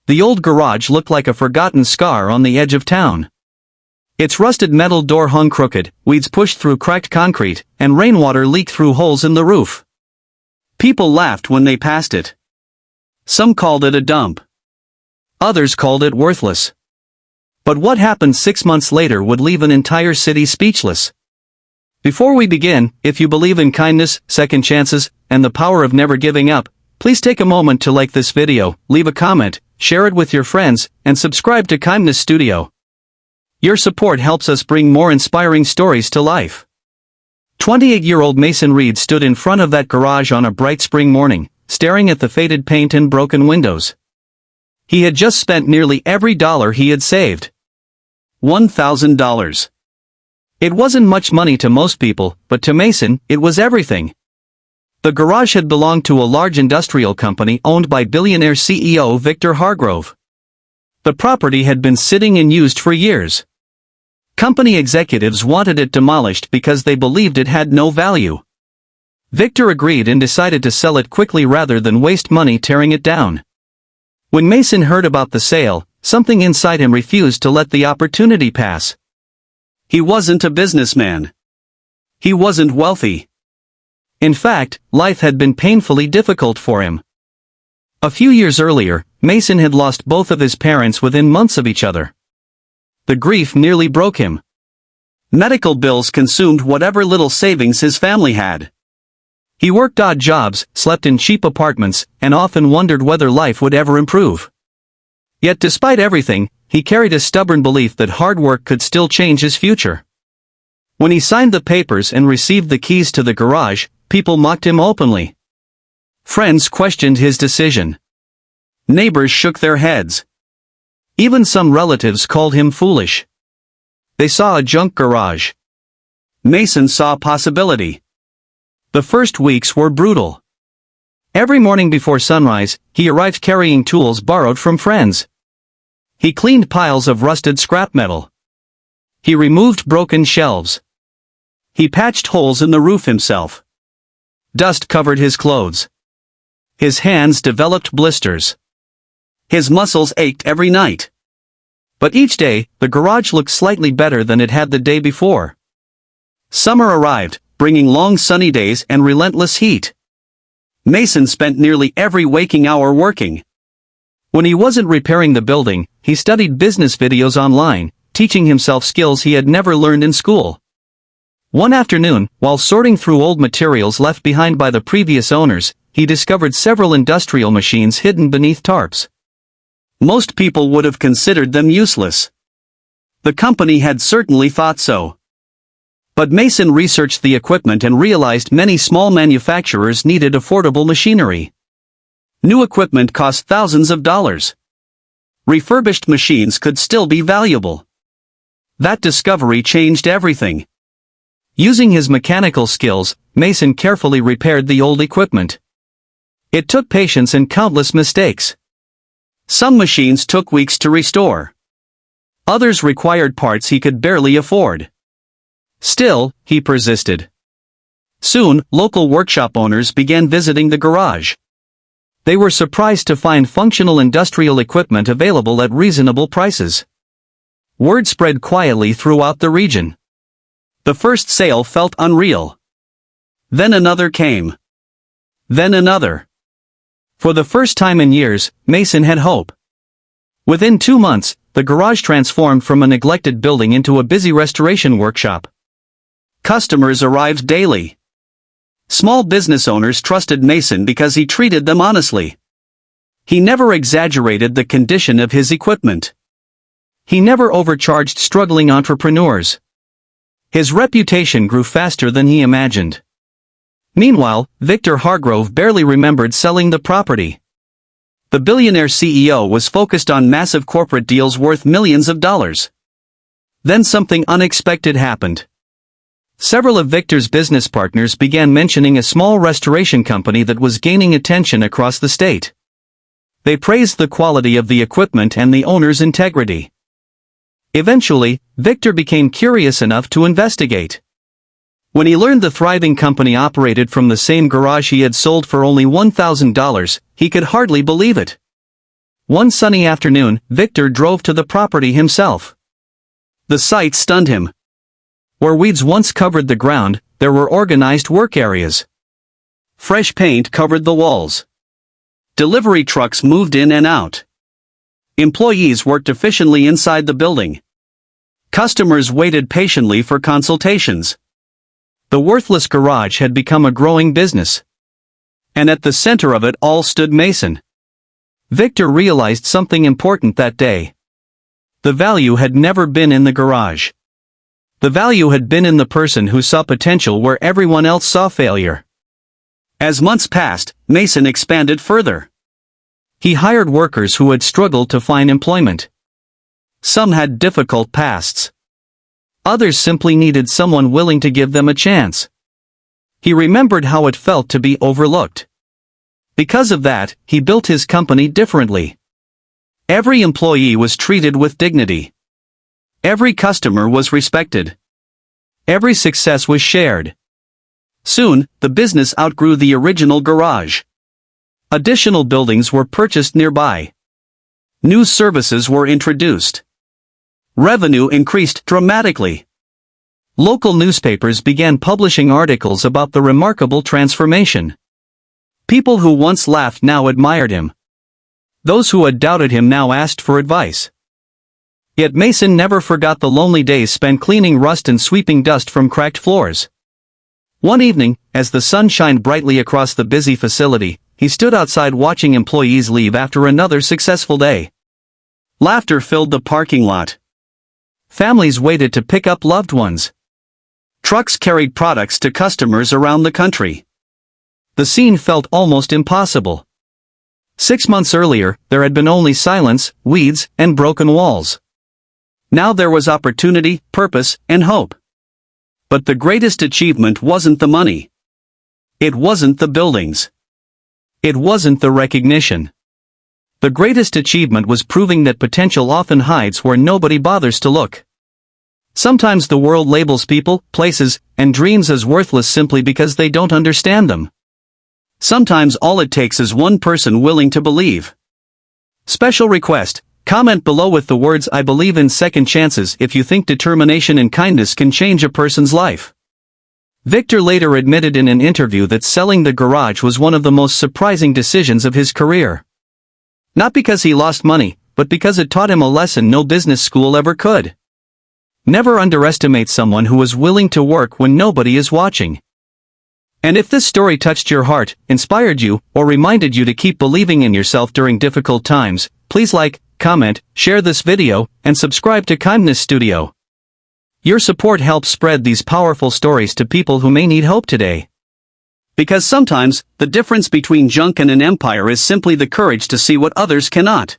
The old garage looked like a forgotten scar on the edge of town. Its rusted metal door hung crooked, weeds pushed through cracked concrete, and rainwater leaked through holes in the roof. People laughed when they passed it. Some called it a dump. Others called it worthless. But what happened 6 months later would leave an entire city speechless. Before we begin, if you believe in kindness, second chances, and the power of never giving up, please take a moment to like this video, leave a comment, share it with your friends, and subscribe to Kindness Studio. Your support helps us bring more inspiring stories to life. 28-year-old Mason Reed stood in front of that garage on a bright spring morning, staring at the faded paint and broken windows. He had just spent nearly every dollar he had saved. $1,000. It wasn't much money to most people, but to Mason, it was everything. The garage had belonged to a large industrial company owned by billionaire CEO Victor Hargrove. The property had been sitting and used for years. Company executives wanted it demolished because they believed it had no value. Victor agreed and decided to sell it quickly rather than waste money tearing it down. When Mason heard about the sale, something inside him refused to let the opportunity pass. He wasn't a businessman. He wasn't wealthy. In fact, life had been painfully difficult for him. A few years earlier, Mason had lost both of his parents within months of each other. The grief nearly broke him. Medical bills consumed whatever little savings his family had. He worked odd jobs, slept in cheap apartments, and often wondered whether life would ever improve. Yet despite everything, he carried a stubborn belief that hard work could still change his future. When he signed the papers and received the keys to the garage, people mocked him openly. Friends questioned his decision. Neighbors shook their heads. Even some relatives called him foolish. They saw a junk garage. Mason saw possibility. The first weeks were brutal. Every morning before sunrise, he arrived carrying tools borrowed from friends. He cleaned piles of rusted scrap metal. He removed broken shelves. He patched holes in the roof himself. Dust covered his clothes. His hands developed blisters. His muscles ached every night. But each day, the garage looked slightly better than it had the day before. Summer arrived, bringing long sunny days and relentless heat. Mason spent nearly every waking hour working. When he wasn't repairing the building, he studied business videos online, teaching himself skills he had never learned in school. One afternoon, while sorting through old materials left behind by the previous owners, he discovered several industrial machines hidden beneath tarps. Most people would have considered them useless. The company had certainly thought so. But Mason researched the equipment and realized many small manufacturers needed affordable machinery. New equipment cost thousands of dollars. Refurbished machines could still be valuable. That discovery changed everything. Using his mechanical skills, Mason carefully repaired the old equipment. It took patience and countless mistakes. Some machines took weeks to restore. Others required parts he could barely afford. Still, he persisted. Soon, local workshop owners began visiting the garage. They were surprised to find functional industrial equipment available at reasonable prices. Word spread quietly throughout the region. The first sale felt unreal. Then another came. Then another. For the first time in years, Mason had hope. Within 2 months, the garage transformed from a neglected building into a busy restoration workshop. Customers arrived daily. Small business owners trusted Mason because he treated them honestly. He never exaggerated the condition of his equipment. He never overcharged struggling entrepreneurs. His reputation grew faster than he imagined. Meanwhile, Victor Hargrove barely remembered selling the property. The billionaire CEO was focused on massive corporate deals worth millions of dollars. Then something unexpected happened. Several of Victor's business partners began mentioning a small restoration company that was gaining attention across the state. They praised the quality of the equipment and the owner's integrity. Eventually, Victor became curious enough to investigate. When he learned the thriving company operated from the same garage he had sold for only $1,000, he could hardly believe it. One sunny afternoon, Victor drove to the property himself. The sight stunned him. Where weeds once covered the ground, there were organized work areas. Fresh paint covered the walls. Delivery trucks moved in and out. Employees worked efficiently inside the building. Customers waited patiently for consultations. The worthless garage had become a growing business. And at the center of it all stood Mason. Victor realized something important that day. The value had never been in the garage. The value had been in the person who saw potential where everyone else saw failure. As months passed, Mason expanded further. He hired workers who had struggled to find employment. Some had difficult pasts. Others simply needed someone willing to give them a chance. He remembered how it felt to be overlooked. Because of that, he built his company differently. Every employee was treated with dignity. Every customer was respected. Every success was shared. Soon, the business outgrew the original garage. Additional buildings were purchased nearby. New services were introduced. Revenue increased dramatically. Local newspapers began publishing articles about the remarkable transformation. People who once laughed now admired him. Those who had doubted him now asked for advice. Yet Mason never forgot the lonely days spent cleaning rust and sweeping dust from cracked floors. One evening, as the sun shined brightly across the busy facility, he stood outside watching employees leave after another successful day. Laughter filled the parking lot. Families waited to pick up loved ones. Trucks carried products to customers around the country. The scene felt almost impossible. 6 months earlier, there had been only silence, weeds, and broken walls. Now there was opportunity, purpose, and hope. But the greatest achievement wasn't the money. It wasn't the buildings. It wasn't the recognition. The greatest achievement was proving that potential often hides where nobody bothers to look. Sometimes the world labels people, places, and dreams as worthless simply because they don't understand them. Sometimes all it takes is one person willing to believe. Special request: comment below with the words "I believe in second chances" if you think determination and kindness can change a person's life. Victor later admitted in an interview that selling the garage was one of the most surprising decisions of his career. Not because he lost money, but because it taught him a lesson no business school ever could. Never underestimate someone who is willing to work when nobody is watching. And if this story touched your heart, inspired you, or reminded you to keep believing in yourself during difficult times, please like, comment, share this video, and subscribe to Kindness Studio. Your support helps spread these powerful stories to people who may need hope today. Because sometimes, the difference between junk and an empire is simply the courage to see what others cannot.